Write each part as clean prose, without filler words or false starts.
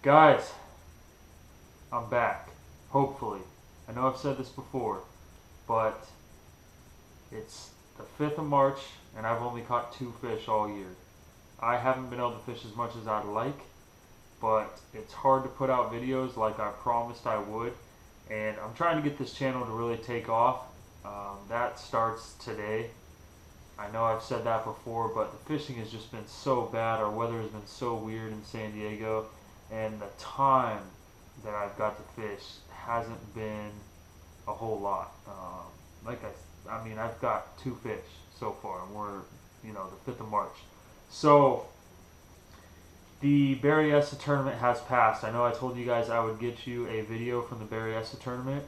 Guys, I'm back. Hopefully. I know I've said this before, but it's the 5th of March and I've only caught 2 fish all year. I haven't been able to fish as much as I'd like, but it's hard to put out videos like I promised I would. And I'm trying to get this channel to really take off. That starts today. I know I've said that before, but the fishing has just been so bad. Our weather has been so weird in San Diego, and the time that I've got to fish hasn't been a whole lot. I mean, I've got 2 fish so far, and we're, the 5th of March. So the Berryessa tournament has passed. I know I told you guys I would get you a video from the Berryessa tournament.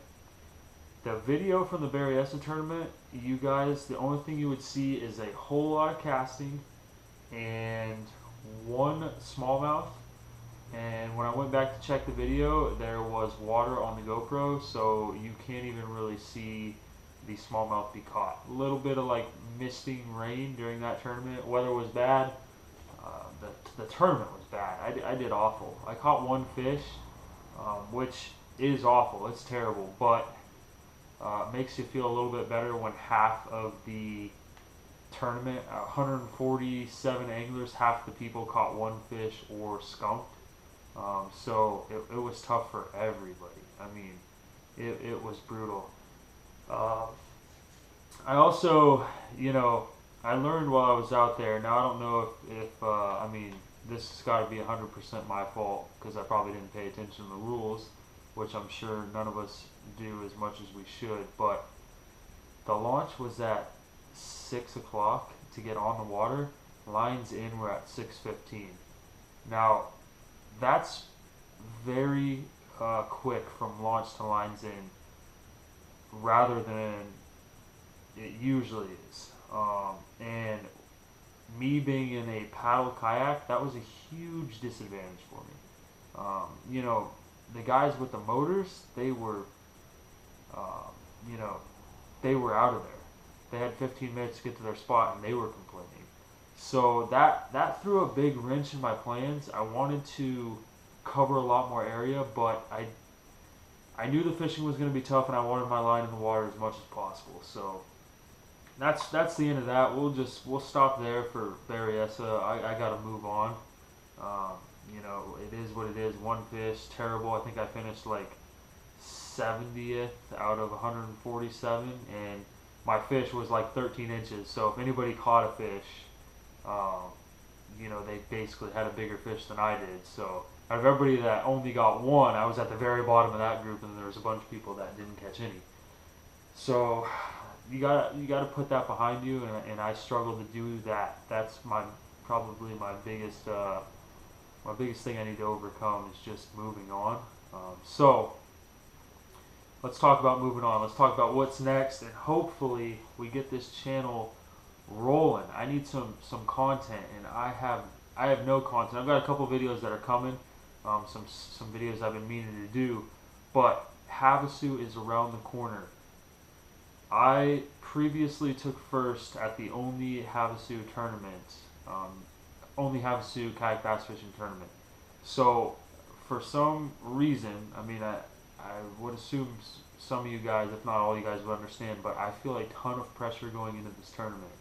The video from the Berryessa tournament, you guys, the only thing you would see is a whole lot of casting and one smallmouth. And when I went back to check the video, there was water on the GoPro, so you can't even really see the smallmouth be caught. A little bit of like misting rain during that tournament. Weather was bad. The tournament was bad. I did awful. I caught 1 fish, which is awful. It's terrible, but makes you feel a little bit better when half of the tournament, 147 anglers, half the people caught 1 fish or skunked. So it was tough for everybody. I mean, it was brutal. I also, I learned while I was out there. Now I don't know if I mean, this has got to be 100% my fault because I probably didn't pay attention to the rules, which I'm sure none of us do as much as we should. But the launch was at 6 o'clock to get on the water. Lines in were at 6:15. Now, that's very quick from launch to lines in, rather than it usually is. And me being in a paddle kayak, that was a huge disadvantage for me. The guys with the motors, they were, they were out of there. They had 15 minutes to get to their spot, and they were complaining. So that threw a big wrench in my plans. I wanted to cover a lot more area, but I knew the fishing was going to be tough, and I wanted my line in the water as much as possible. So that's the end of that. We'll stop there for Berryessa. I got to move on. It is what it is. 1 fish, terrible. I think I finished like 70th out of 147, and my fish was like 13 inches. So if anybody caught a fish, they basically had a bigger fish than I did. So out of everybody that only got one, I was at the very bottom of that group, and there was a bunch of people that didn't catch any. So you gotta put that behind you, and I struggle to do that. That's probably my biggest thing I need to overcome is just moving on. So let's talk about moving on. Let's talk about what's next, and hopefully we get this channel rolling. I need some content, and I have no content. I've got a couple videos that are coming, some videos I've been meaning to do, but Havasu is around the corner. I previously took first at the only Havasu tournament, only Havasu kayak bass fishing tournament. So for some reason, I mean, I would assume some of you guys, if not all you guys, would understand, but I feel a ton of pressure going into this tournament,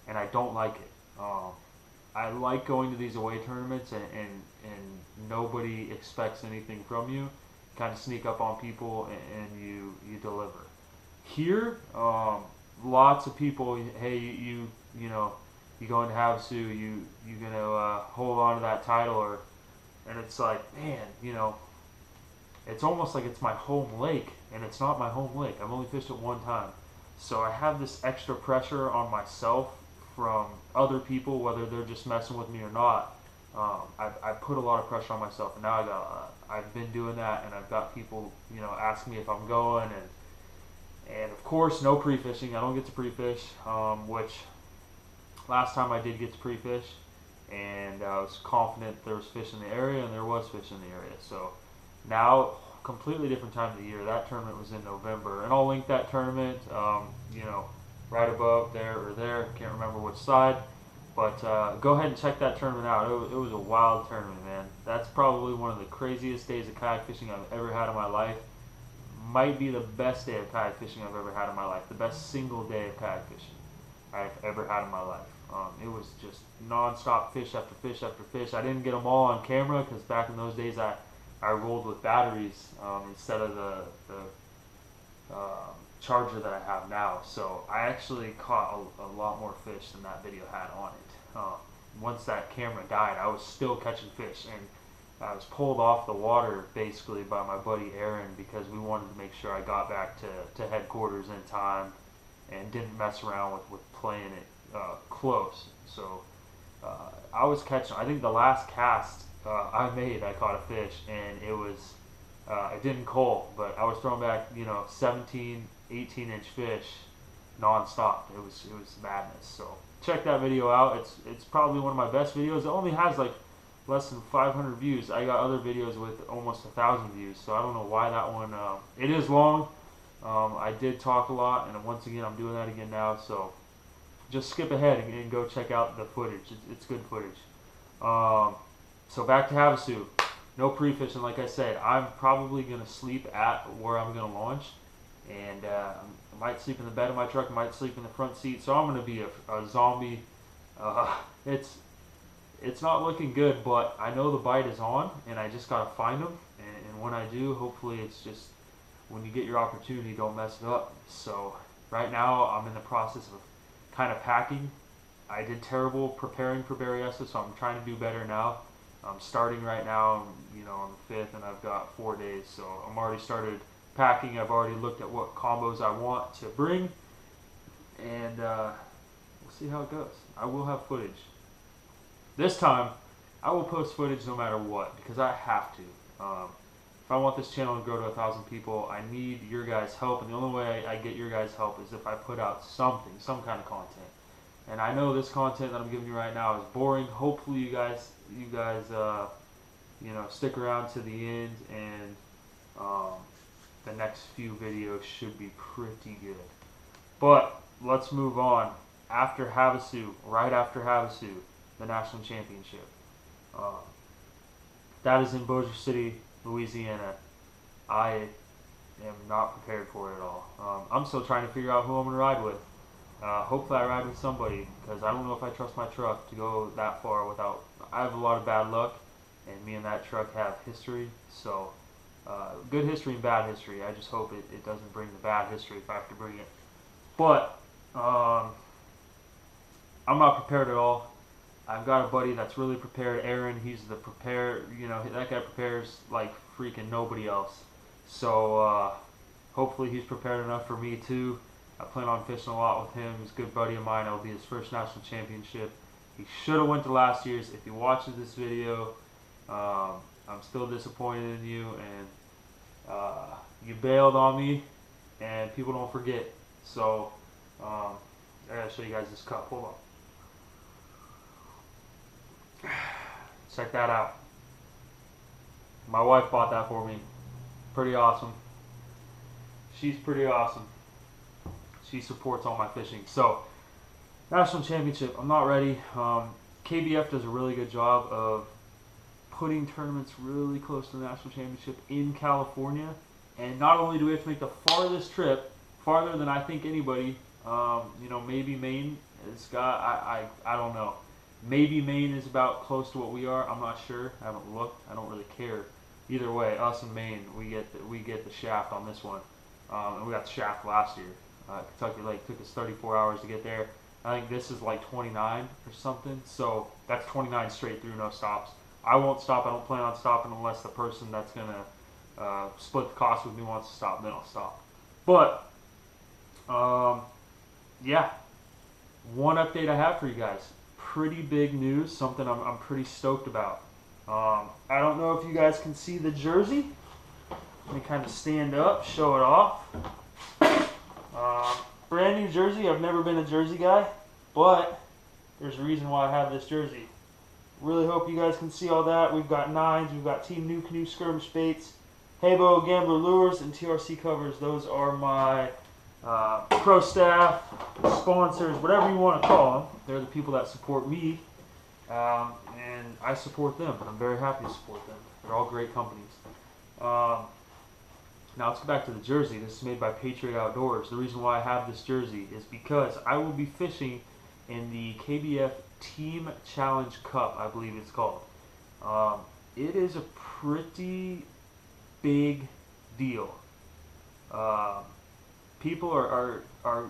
and I don't like it. I like going to these away tournaments, and nobody expects anything from you. You kind of sneak up on people, and you deliver. Here, lots of people, hey, you go into Havasu, you gonna hold on to that title, and it's like, man, it's almost like it's my home lake, and it's not my home lake. I've only fished it one time. So I have this extra pressure on myself from other people, whether they're just messing with me or not. I put a lot of pressure on myself, and now I've been doing that, and I've got people, ask me if I'm going, and of course, no pre-fishing. I don't get to pre-fish, which last time I did get to pre-fish, and I was confident there was fish in the area, and there was fish in the area. So now, completely different time of the year. That tournament was in November, and I'll link that tournament, right above there or there. Can't remember which side, But go ahead and check that tournament out. It was a wild tournament, man. That's probably one of the craziest days of kayak fishing I've ever had in my life. Might be the best day of kayak fishing I've ever had in my life. The best single day of kayak fishing I've ever had in my life. It was just non-stop fish after fish after fish. I didn't get them all on camera because back in those days I rolled with batteries instead of the charger that I have now. So I actually caught a lot more fish than that video had on it. Once that camera died, I was still catching fish, and I was pulled off the water basically by my buddy Aaron because we wanted to make sure I got back to headquarters in time and didn't mess around with playing it close. So I was catching, I think the last cast I made, I caught a fish, and it was, it didn't cull, but I was throwing back, 17, 18-inch fish non-stop. It was madness. So check that video out. It's probably one of my best videos. It only has like less than 500 views. I got other videos with almost 1,000 views, so I don't know why that one, it is long. I did talk a lot, and once again I'm doing that again now, so just skip ahead and go check out the footage. It's good footage. So back to Havasu. No pre-fishing, like I said. I'm probably going to sleep at where I'm going to launch, and I might sleep in the bed of my truck, I might sleep in the front seat, so I'm going to be a zombie. It's not looking good, but I know the bite is on, and I just got to find them, and when I do, hopefully it's just, when you get your opportunity, don't mess it up. So right now I'm in the process of kind of packing. I did terrible preparing for Berryessa, so I'm trying to do better now. I'm starting right now, on the 5th, and I've got 4 days, so I'm already started packing. I've already looked at what combos I want to bring, and we'll see how it goes. I will have footage. This time, I will post footage no matter what, because I have to. If I want this channel to grow to 1,000 people, I need your guys' help, and the only way I get your guys' help is if I put out something, some kind of content. And I know this content that I'm giving you right now is boring. Hopefully you guys, stick around to the end, and the next few videos should be pretty good. But let's move on. After Havasu, right after Havasu, the national championship. That is in Bossier City, Louisiana. I am not prepared for it at all. I'm still trying to figure out who I'm going to ride with. Hopefully I ride with somebody, because I don't know if I trust my truck to go that far without... I have a lot of bad luck, and me and that truck have history. So, good history and bad history. I just hope it doesn't bring the bad history if I have to bring it. But, I'm not prepared at all. I've got a buddy that's really prepared, Aaron. He's the prepared, that guy prepares like freaking nobody else. So, hopefully he's prepared enough for me too. I plan on fishing a lot with him. He's a good buddy of mine. It'll be his first national championship. He should have went to last year's. If he watches this video, I'm still disappointed in you, and you bailed on me, and people don't forget. So, I gotta show you guys this cup. Hold on. Check that out. My wife bought that for me. Pretty awesome. She's pretty awesome. She supports all my fishing. So, national championship, I'm not ready. KBF does a really good job of putting tournaments really close to the national championship in California. And not only do we have to make the farthest trip, farther than I think anybody, maybe Maine has got, I don't know. Maybe Maine is about close to what we are. I'm not sure. I haven't looked. I don't really care. Either way, us and Maine, we get the shaft on this one. And we got the shaft last year. Kentucky Lake took us 34 hours to get there. I think this is like 29 or something. So that's 29 straight through, no stops. I won't stop. I don't plan on stopping unless the person that's going to split the cost with me wants to stop. Then I'll stop. But, yeah. One update I have for you guys. Pretty big news. Something I'm pretty stoked about. I don't know if you guys can see the jersey. Let me kind of stand up, show it off. Brand new jersey. I've never been a jersey guy, but there's a reason why I have this jersey. Really hope you guys can see all that. We've got 9s, we've got Team NuCanoe skirmish baits, Habo Gambler lures, and TRC covers. Those are my pro staff, sponsors, whatever you want to call them. They're the people that support me, and I support them. I'm very happy to support them. They're all great companies. Now let's go back to the jersey. This is made by Patriot Outdoors. The reason why I have this jersey is because I will be fishing in the KBF Team Challenge Cup, I believe it's called. It is a pretty big deal. People are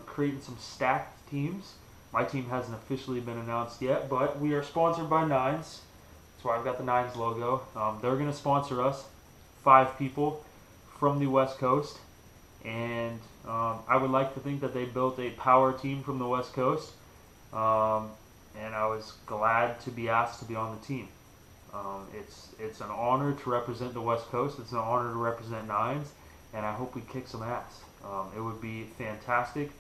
creating some stacked teams. My team hasn't officially been announced yet, but we are sponsored by Nines. That's why I've got the Nines logo. They're going to sponsor us, 5 people from the West Coast. And I would like to think that they built a power team from the West Coast. And I was glad to be asked to be on the team. It's an honor to represent the West Coast. It's an honor to represent Nines, and I hope we kick some ass. It would be fantastic.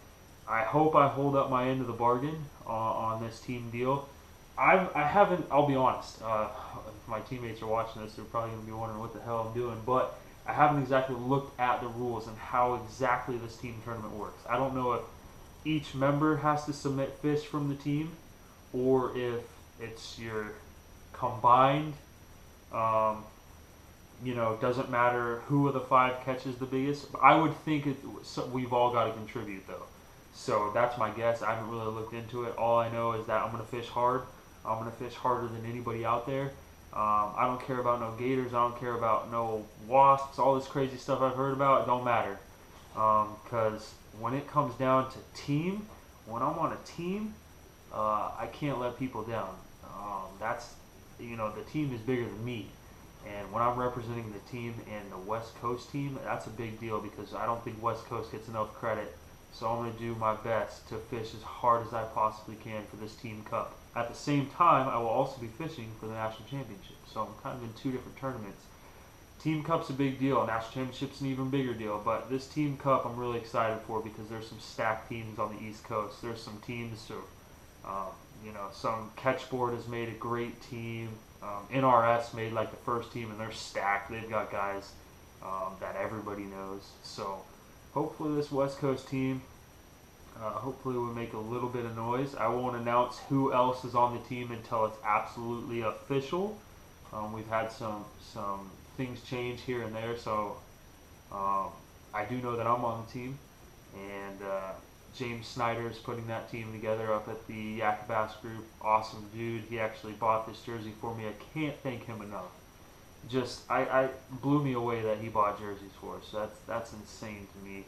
I hope I hold up my end of the bargain on this team deal. I haven't, I'll be honest, if my teammates are watching this, they're probably going to be wondering what the hell I'm doing, but I haven't exactly looked at the rules and how exactly this team tournament works. I don't know if each member has to submit fish from the team, or if it's your combined, doesn't matter who of the 5 catches the biggest. I would think we've all got to contribute though. So that's my guess. I haven't really looked into it. All I know is that I'm going to fish hard. I'm going to fish harder than anybody out there. I don't care about no gators. I don't care about no wasps. All this crazy stuff I've heard about, it don't matter. Because when it comes down to team, when I'm on a team, I can't let people down. The team is bigger than me. And when I'm representing the team and the West Coast team, that's a big deal because I don't think West Coast gets enough credit. So I'm going to do my best to fish as hard as I possibly can for this team cup. At the same time, I will also be fishing for the national championship. So I'm kind of in 2 different tournaments. Team cup's a big deal. National championship's an even bigger deal. But this team cup I'm really excited for because there's some stacked teams on the East Coast. There's some teams who, some Catchboard has made a great team. NRS made like the first team, and they're stacked. They've got guys that everybody knows. So hopefully this West Coast team, hopefully we'll make a little bit of noise. I won't announce who else is on the team until it's absolutely official. We've had some things change here and there, so I do know that I'm on the team, and James Snyder is putting that team together up at the Yak Bass Group. Awesome dude. He actually bought this jersey for me. I can't thank him enough. I blew me away that he bought jerseys for us. So that's insane to me,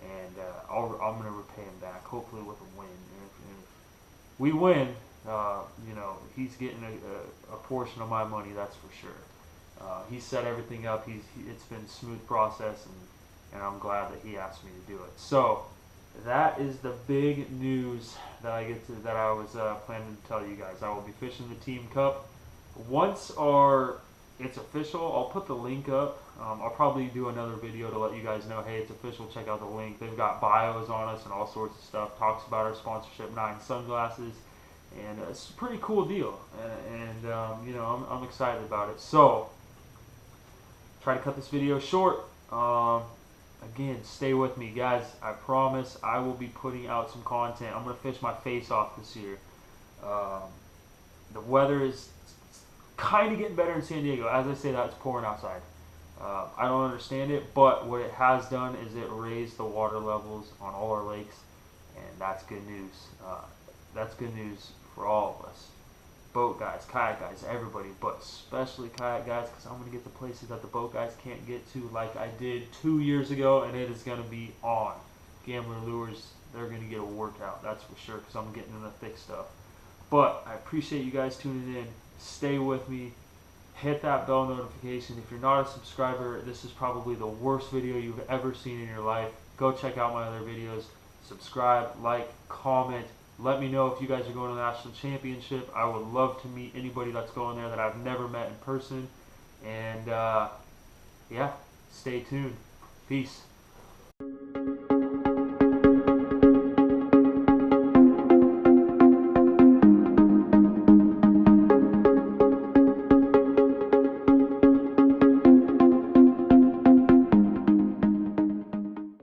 and I'm gonna repay him back. Hopefully with a win. If we win, he's getting a portion of my money. That's for sure. He set everything up. It's been a smooth process, and I'm glad that he asked me to do it. So that is the big news that I was planning to tell you guys. I will be fishing the Team Cup. Once it's official, I'll put the link up. I'll probably do another video to let you guys know, hey, it's official, check out the link. They've got bios on us and all sorts of stuff. Talks about our sponsorship, Nine Sunglasses, and it's a pretty cool deal. And I'm excited about it. So, try to cut this video short. Again, stay with me, guys. I promise I will be putting out some content. I'm going to fish my face off this year. The weather is kind of getting better in San Diego. As I say that, it's pouring outside. I don't understand it, but what it has done is it raised the water levels on all our lakes, and that's good news. That's good news for all of us. Boat guys, kayak guys, everybody, but especially kayak guys, because I'm going to get the places that the boat guys can't get to like I did 2 years ago, and it is going to be on. Gambler Lures, they're going to get a workout, that's for sure, because I'm getting in the thick stuff. But I appreciate you guys tuning in. Stay with me. Hit that bell notification. If you're not a subscriber, this is probably the worst video you've ever seen in your life. Go check out my other videos. Subscribe, like, comment. Let me know if you guys are going to the National Championship. I would love to meet anybody that's going there that I've never met in person. And, yeah, stay tuned. Peace.